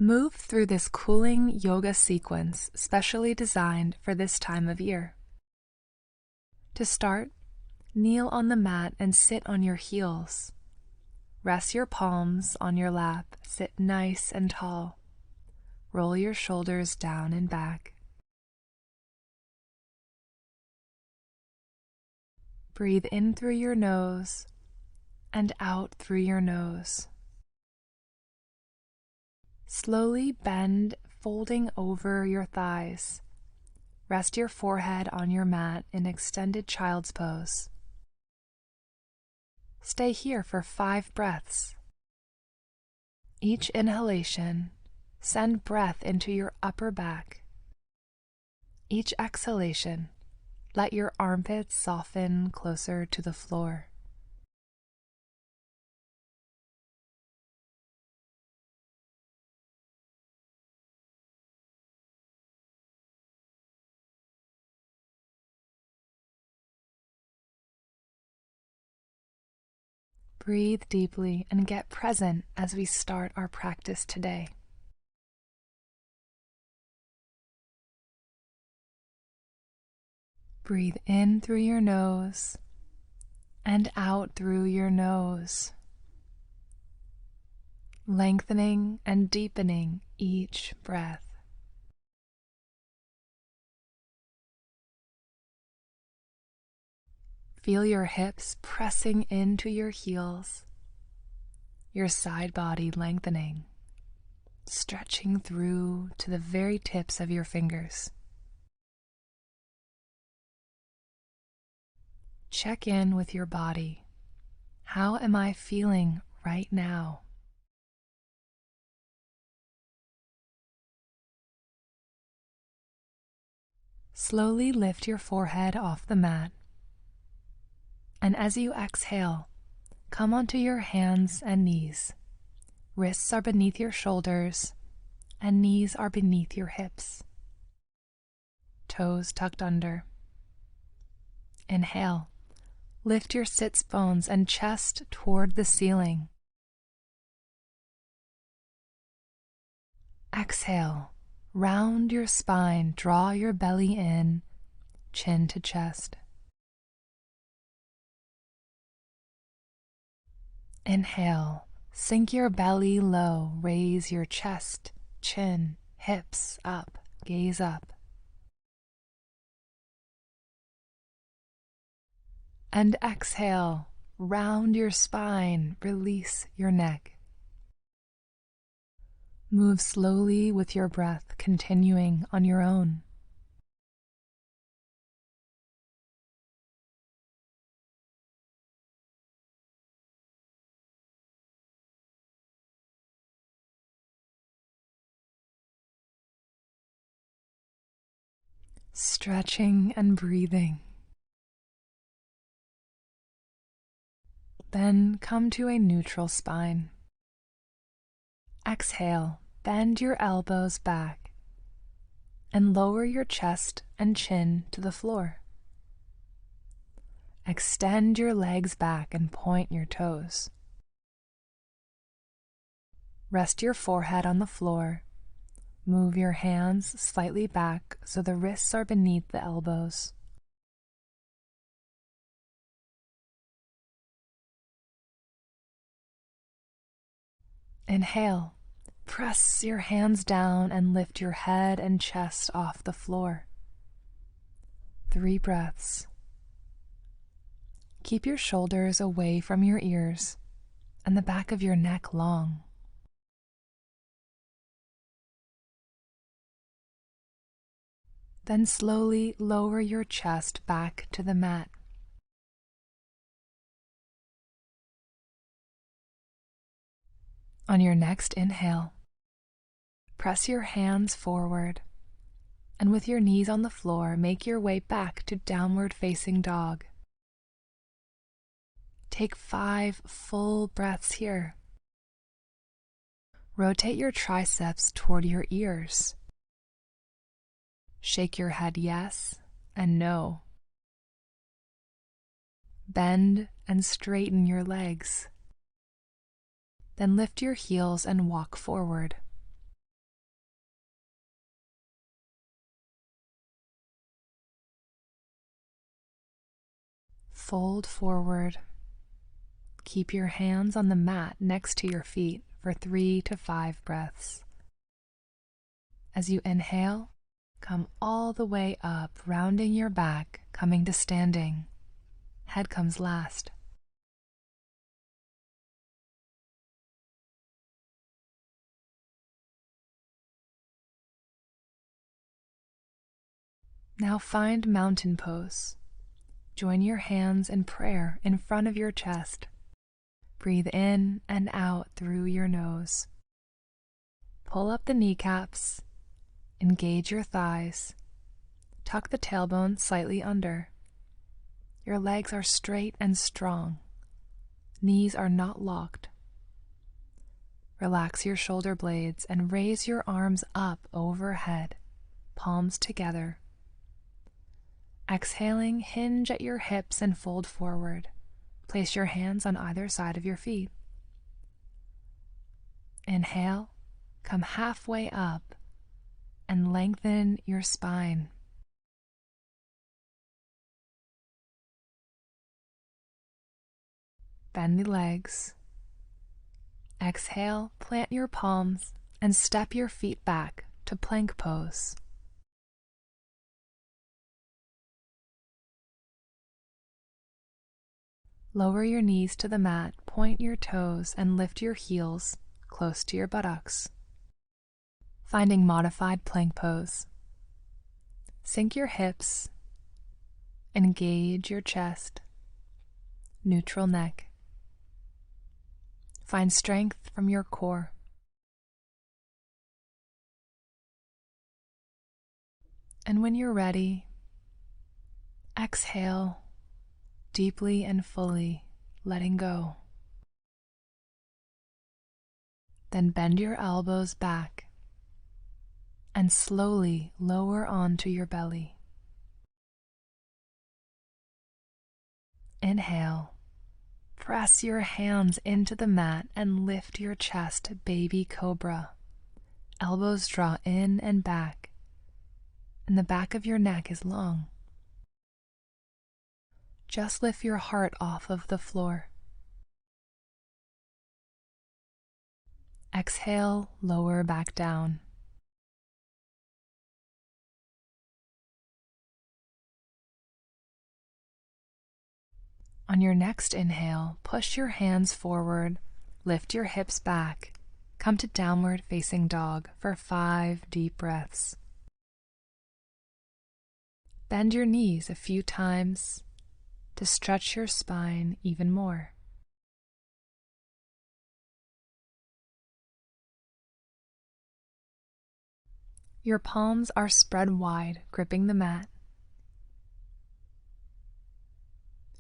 Move through this cooling yoga sequence specially designed for this time of year. To start, kneel on the mat and sit on your heels. Rest your palms on your lap, sit nice and tall. Roll your shoulders down and back. Breathe in through your nose and out through your nose. Slowly bend, folding over your thighs. Rest your forehead on your mat in extended child's pose. Stay here for 5 breaths. Each inhalation, send breath into your upper back. Each exhalation, let your armpits soften closer to the floor. Breathe deeply and get present as we start our practice today. Breathe in through your nose and out through your nose, lengthening and deepening each breath. Feel your hips pressing into your heels, your side body lengthening, stretching through to the very tips of your fingers. Check in with your body. How am I feeling right now? Slowly lift your forehead off the mat. And as you exhale, come onto your hands and knees. Wrists are beneath your shoulders, and knees are beneath your hips. Toes tucked under. Inhale. Lift your sits bones and chest toward the ceiling. Exhale. Round your spine, draw your belly in, chin to chest. Inhale, sink your belly low, raise your chest, chin, hips up, gaze up. And exhale, round your spine, release your neck. Move slowly with your breath, continuing on your own. Stretching and breathing. Then come to a neutral spine. Exhale, bend your elbows back and lower your chest and chin to the floor. Extend your legs back and point your toes. Rest your forehead on the floor. Move your hands slightly back so the wrists are beneath the elbows. Inhale. Press your hands down and lift your head and chest off the floor. 3 breaths. Keep your shoulders away from your ears and the back of your neck long. Then slowly lower your chest back to the mat. On your next inhale, press your hands forward, and with your knees on the floor, make your way back to downward facing dog. Take 5 full breaths here. Rotate your triceps toward your ears. Shake your head yes and no. Bend and straighten your legs. Then lift your heels and walk forward. Fold forward. Keep your hands on the mat next to your feet for 3 to 5 breaths. As you inhale, come all the way up, rounding your back, coming to standing. Head comes last. Now find mountain pose. Join your hands in prayer in front of your chest. Breathe in and out through your nose. Pull up the kneecaps. Engage your thighs. Tuck the tailbone slightly under. Your legs are straight and strong. Knees are not locked. Relax your shoulder blades and raise your arms up overhead, palms together. Exhaling, hinge at your hips and fold forward. Place your hands on either side of your feet. Inhale, come halfway up and lengthen your spine. Bend the legs. Exhale, plant your palms and step your feet back to plank pose. Lower your knees to the mat, point your toes, and lift your heels close to your buttocks. Finding modified plank pose. Sink your hips, engage your chest, neutral neck. Find strength from your core. And when you're ready, exhale deeply and fully, letting go. Then bend your elbows back and slowly lower onto your belly. Inhale. Press your hands into the mat and lift your chest, baby cobra. Elbows draw in and back, and the back of your neck is long. Just lift your heart off of the floor. Exhale, lower back down. On your next inhale, push your hands forward, lift your hips back, come to downward facing dog for 5 deep breaths. Bend your knees a few times to stretch your spine even more. Your palms are spread wide, gripping the mat.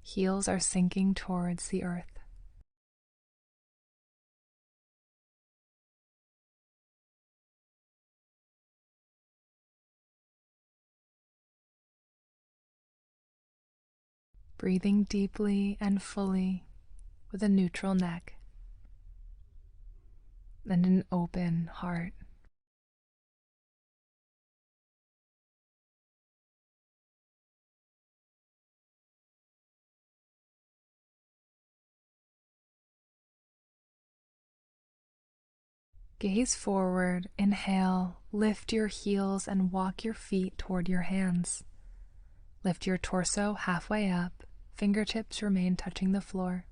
Heels are sinking towards the earth. Breathing deeply and fully with a neutral neck and an open heart. Gaze forward, inhale, lift your heels and walk your feet toward your hands. Lift your torso halfway up, fingertips remain touching the floor.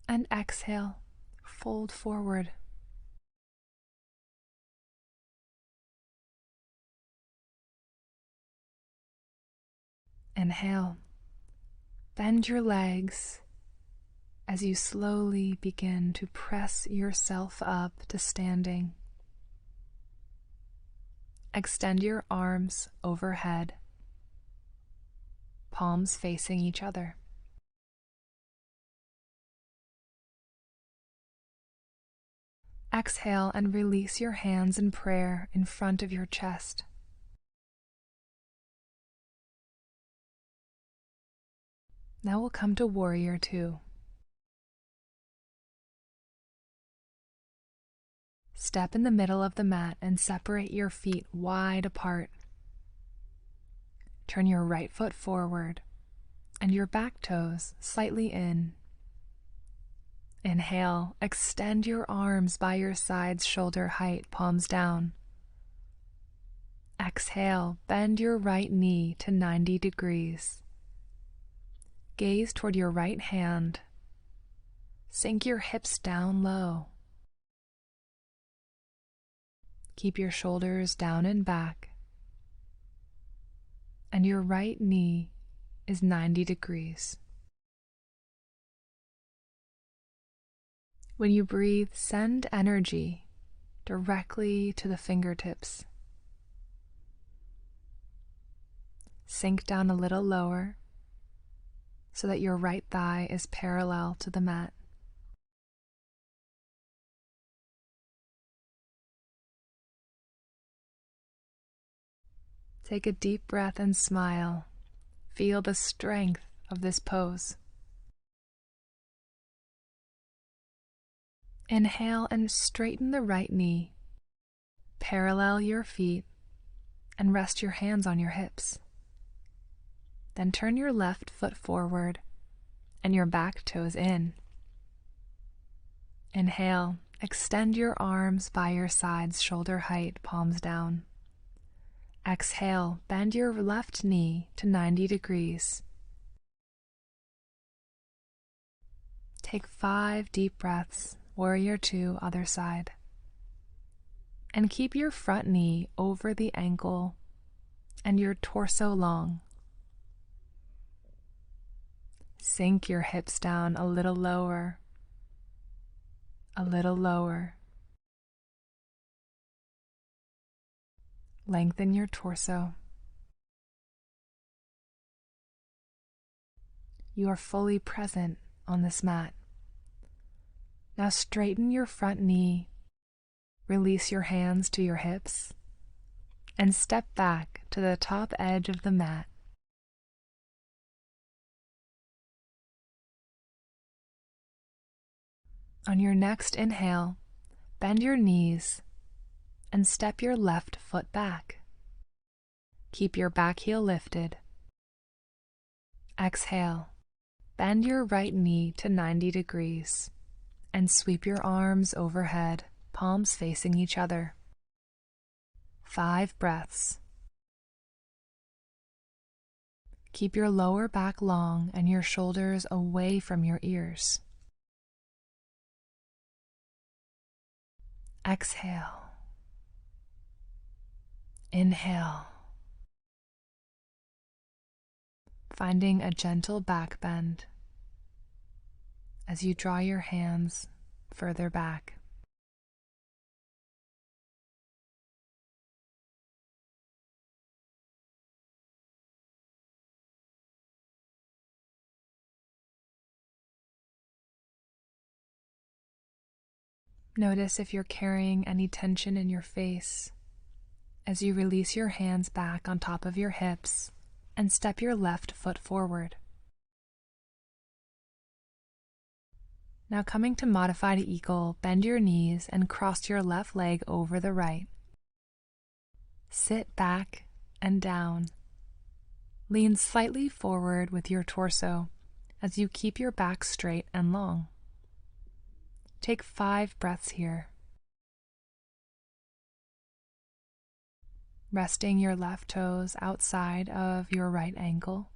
And exhale, fold forward. Inhale, bend your legs as you slowly begin to press yourself up to standing. Extend your arms overhead, palms facing each other. Exhale and release your hands in prayer in front of your chest. Now we'll come to Warrior Two. Step in the middle of the mat and separate your feet wide apart. Turn your right foot forward and your back toes slightly in. Inhale, extend your arms by your sides, shoulder height, palms down. Exhale, bend your right knee to 90 degrees. Gaze toward your right hand. Sink your hips down low. Keep your shoulders down and back. And your right knee is 90 degrees. When you breathe, send energy directly to the fingertips. Sink down a little lower so that your right thigh is parallel to the mat. Take a deep breath and smile. Feel the strength of this pose. Inhale and straighten the right knee. Parallel your feet and rest your hands on your hips. Then turn your left foot forward and your back toes in. Inhale, extend your arms by your sides, shoulder height, palms down. Exhale, bend your left knee to 90 degrees. Take 5 deep breaths, warrior 2, other side. And keep your front knee over the ankle and your torso long. Sink your hips down a little lower, a little lower. Lengthen your torso. You are fully present on this mat. Now straighten your front knee, release your hands to your hips, and step back to the top edge of the mat. On your next inhale, bend your knees and step your left foot back. Keep your back heel lifted. Exhale, bend your right knee to 90 degrees and sweep your arms overhead, palms facing each other. 5 breaths. Keep your lower back long and your shoulders away from your ears. Exhale. Inhale. Finding a gentle back bend as you draw your hands further back. Notice if you're carrying any tension in your face as you release your hands back on top of your hips and step your left foot forward. Now coming to modified eagle, bend your knees and cross your left leg over the right. Sit back and down. Lean slightly forward with your torso as you keep your back straight and long. Take 5 breaths here. Resting your left toes outside of your right ankle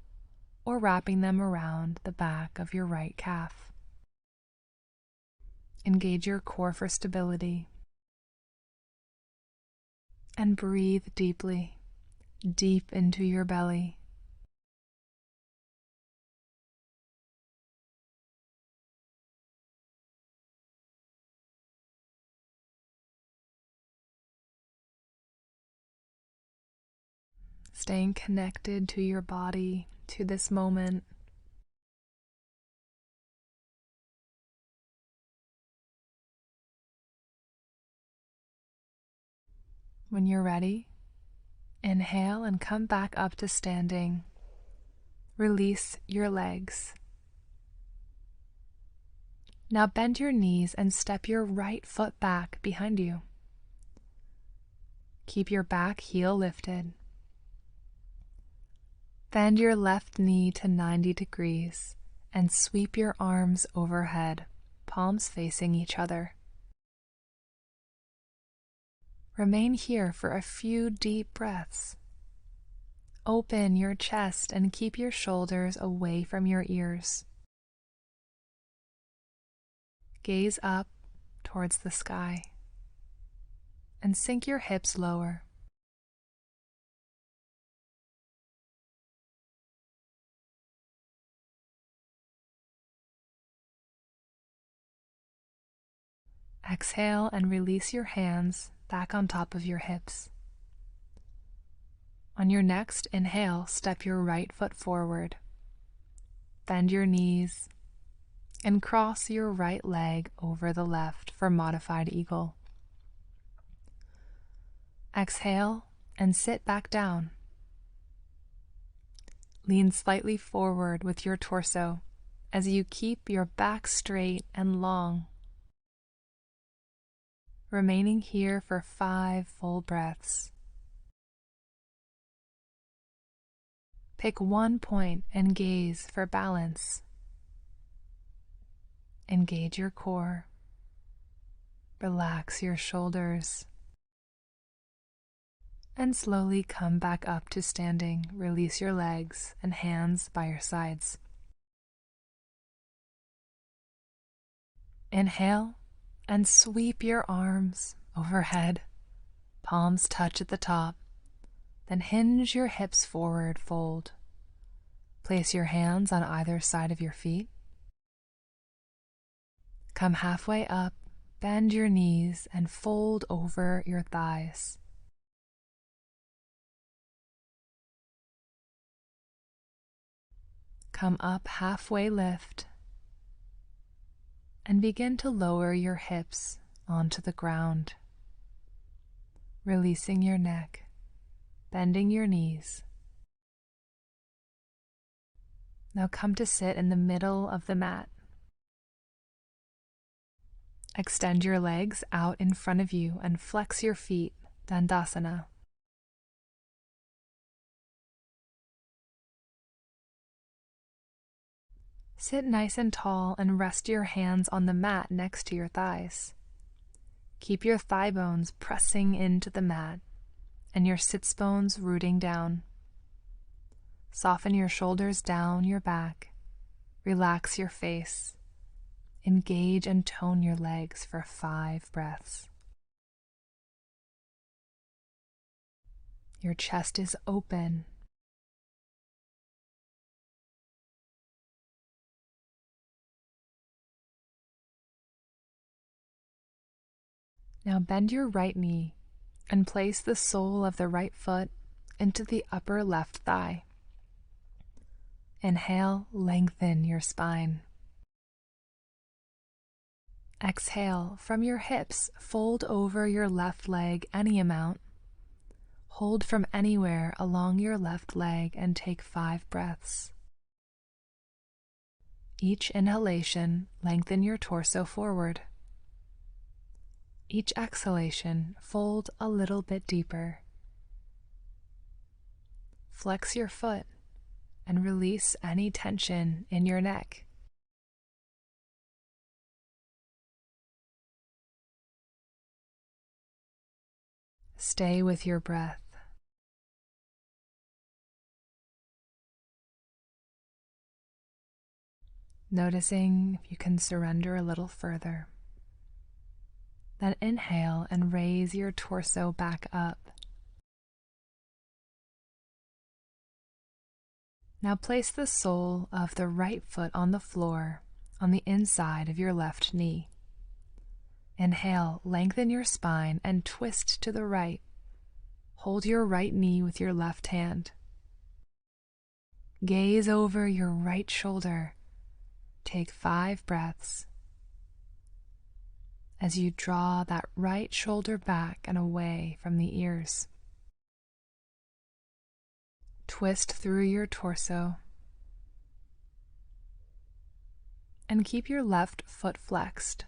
or wrapping them around the back of your right calf. Engage your core for stability. And breathe deeply, deep into your belly. Staying connected to your body, to this moment. When you're ready, inhale and come back up to standing. Release your legs. Now bend your knees and step your right foot back behind you. Keep your back heel lifted. Bend your left knee to 90 degrees and sweep your arms overhead, palms facing each other. Remain here for a few deep breaths. Open your chest and keep your shoulders away from your ears. Gaze up towards the sky and sink your hips lower. Exhale and release your hands back on top of your hips. On your next inhale, step your right foot forward. Bend your knees and cross your right leg over the left for modified eagle. Exhale and sit back down. Lean slightly forward with your torso as you keep your back straight and long. Remaining here for 5 full breaths. Pick one point and gaze for balance. Engage your core. Relax your shoulders. And slowly come back up to standing. Release your legs and hands by your sides. Inhale and sweep your arms overhead. Palms touch at the top. Then hinge your hips forward, fold. Place your hands on either side of your feet. Come halfway up, bend your knees, and fold over your thighs. Come up, halfway lift, and begin to lower your hips onto the ground, releasing your neck, bending your knees. Now come to sit in the middle of the mat. Extend your legs out in front of you and flex your feet, Dandasana. Sit nice and tall and rest your hands on the mat next to your thighs. Keep your thigh bones pressing into the mat and your sits bones rooting down. Soften your shoulders down your back. Relax your face. Engage and tone your legs for 5 breaths. Your chest is open. Now bend your right knee and place the sole of the right foot into the upper left thigh. Inhale, lengthen your spine. Exhale, from your hips, fold over your left leg any amount. Hold from anywhere along your left leg and take 5 breaths. Each inhalation, lengthen your torso forward. Each exhalation, fold a little bit deeper. Flex your foot and release any tension in your neck. Stay with your breath. Noticing if you can surrender a little further. Then inhale and raise your torso back up. Now place the sole of the right foot on the floor on the inside of your left knee. Inhale, lengthen your spine and twist to the right. Hold your right knee with your left hand. Gaze over your right shoulder. Take 5 breaths. As you draw that right shoulder back and away from the ears. Twist through your torso. And keep your left foot flexed.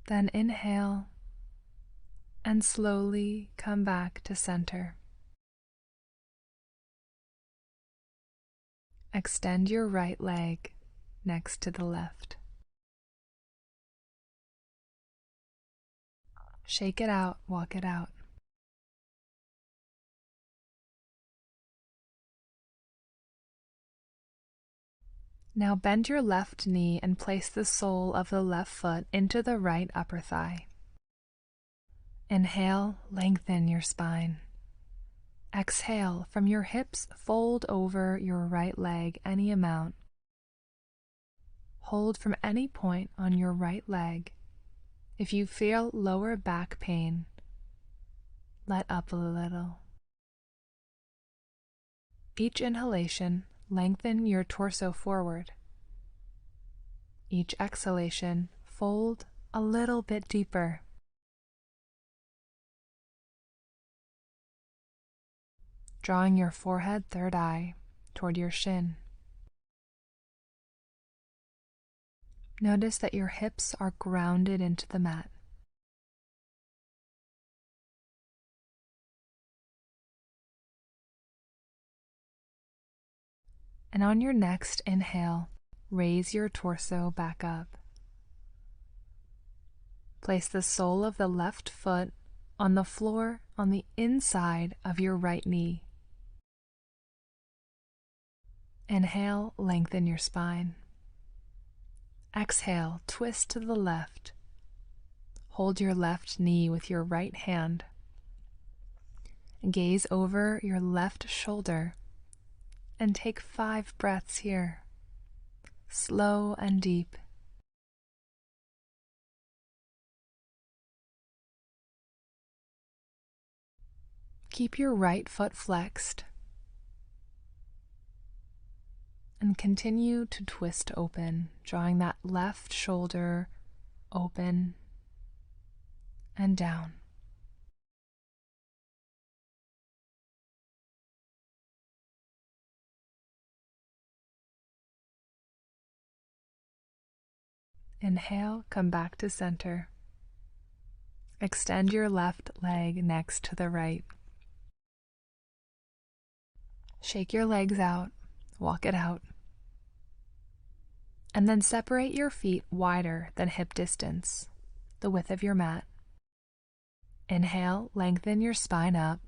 Then inhale and slowly come back to center. Extend your right leg next to the left. Shake it out, walk it out. Now bend your left knee and place the sole of the left foot into the right upper thigh. Inhale, lengthen your spine. Exhale, from your hips, fold over your right leg any amount. Hold from any point on your right leg. If you feel lower back pain, let up a little. Each inhalation, lengthen your torso forward. Each exhalation, fold a little bit deeper. Drawing your forehead, third eye, toward your shin. Notice that your hips are grounded into the mat. And on your next inhale, raise your torso back up. Place the sole of the left foot on the floor on the inside of your right knee. Inhale, lengthen your spine. Exhale, twist to the left. Hold your left knee with your right hand. Gaze over your left shoulder and take 5 breaths here, slow and deep. Keep your right foot flexed and continue to twist open, drawing that left shoulder open and down. Inhale, come back to center. Extend your left leg next to the right. Shake your legs out, walk it out. And then separate your feet wider than hip distance, the width of your mat. Inhale, lengthen your spine up.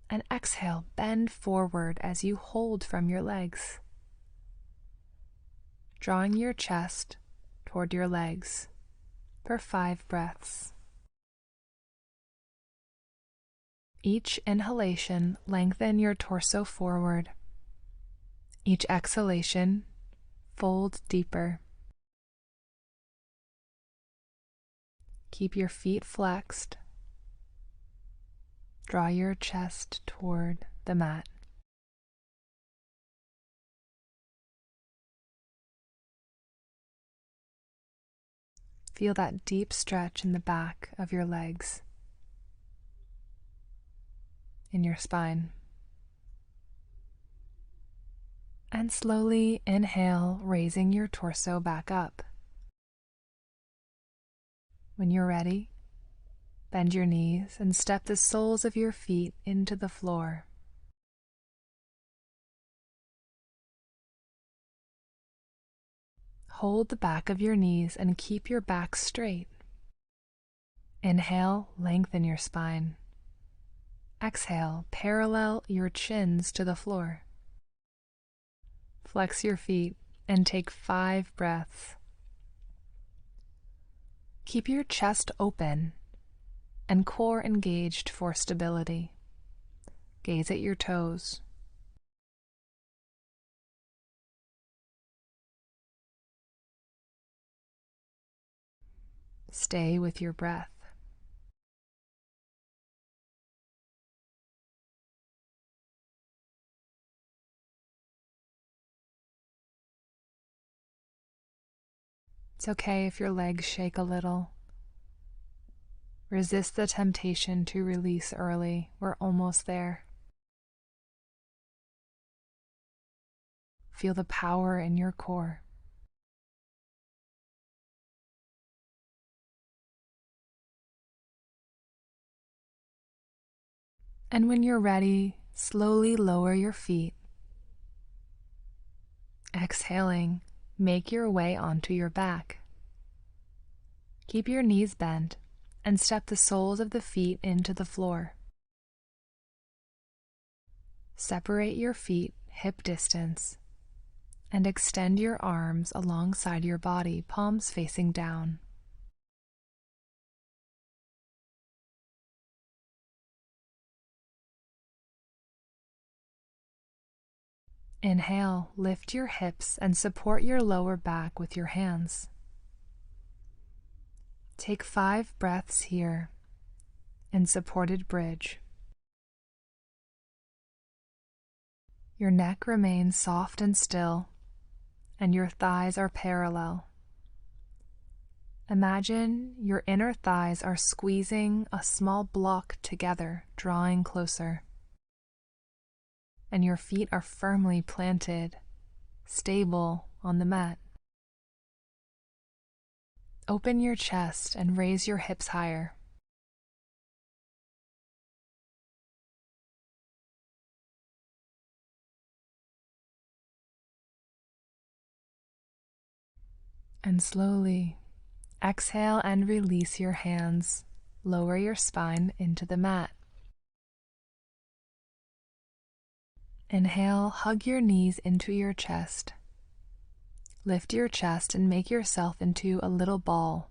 And exhale, bend forward as you hold from your legs. Drawing your chest toward your legs for 5 breaths. Each inhalation, lengthen your torso forward. Each exhalation, fold deeper. Keep your feet flexed. Draw your chest toward the mat. Feel that deep stretch in the back of your legs, in your spine. And slowly inhale, raising your torso back up. When you're ready, bend your knees and step the soles of your feet into the floor. Hold the back of your knees and keep your back straight. Inhale, lengthen your spine. Exhale, parallel your chins to the floor. Flex your feet and take 5 breaths. Keep your chest open and core engaged for stability. Gaze at your toes. Stay with your breath. It's okay if your legs shake a little. Resist the temptation to release early. We're almost there. Feel the power in your core. And when you're ready, slowly lower your feet. Exhaling, make your way onto your back. Keep your knees bent and step the soles of the feet into the floor. Separate your feet hip distance and extend your arms alongside your body, palms facing down. Inhale, lift your hips and support your lower back with your hands. Take 5 breaths here in supported bridge. Your neck remains soft and still, and your thighs are parallel. Imagine your inner thighs are squeezing a small block together, drawing closer. And your feet are firmly planted, stable on the mat. Open your chest and raise your hips higher. And slowly exhale and release your hands. Lower your spine into the mat. Inhale, hug your knees into your chest. Lift your chest and make yourself into a little ball,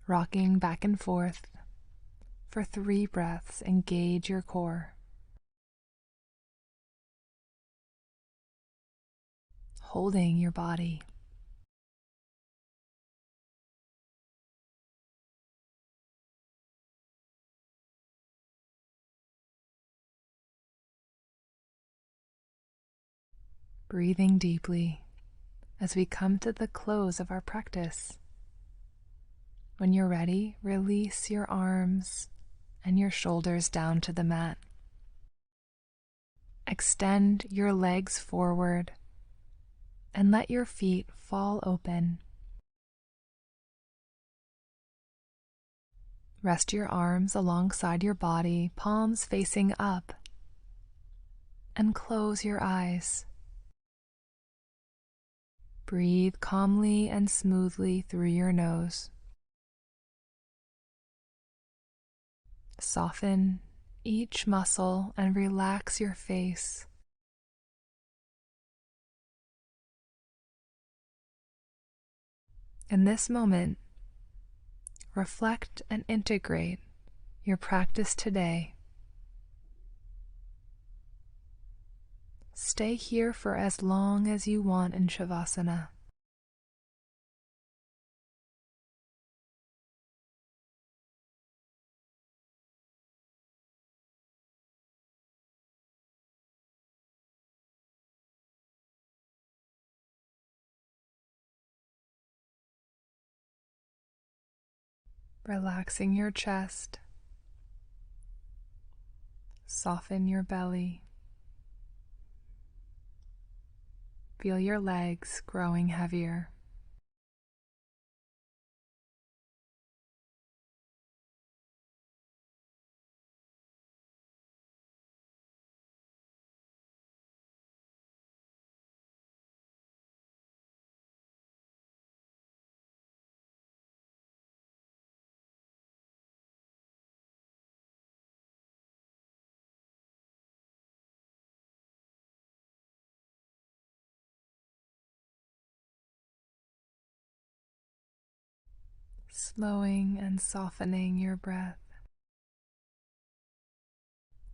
rocking back and forth. For 3 breaths, engage your core. Holding your body. Breathing deeply as we come to the close of our practice. When you're ready, release your arms and your shoulders down to the mat. Extend your legs forward and let your feet fall open. Rest your arms alongside your body, palms facing up, and close your eyes. Breathe calmly and smoothly through your nose. Soften each muscle and relax your face. In this moment, reflect and integrate your practice today. Stay here for as long as you want in Shavasana. Relaxing your chest, soften your belly. Feel your legs growing heavier. Slowing and softening your breath.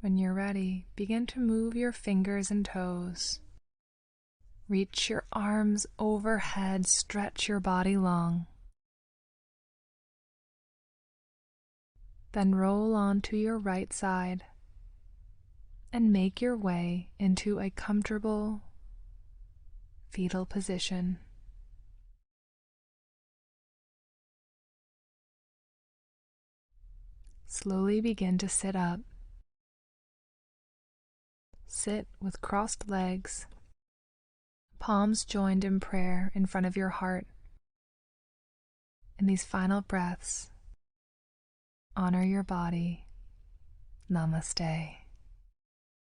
When you're ready, begin to move your fingers and toes. Reach your arms overhead, stretch your body long. Then roll onto your right side and make your way into a comfortable fetal position. Slowly begin to sit up. Sit with crossed legs, palms joined in prayer in front of your heart. In these final breaths, honor your body Namaste.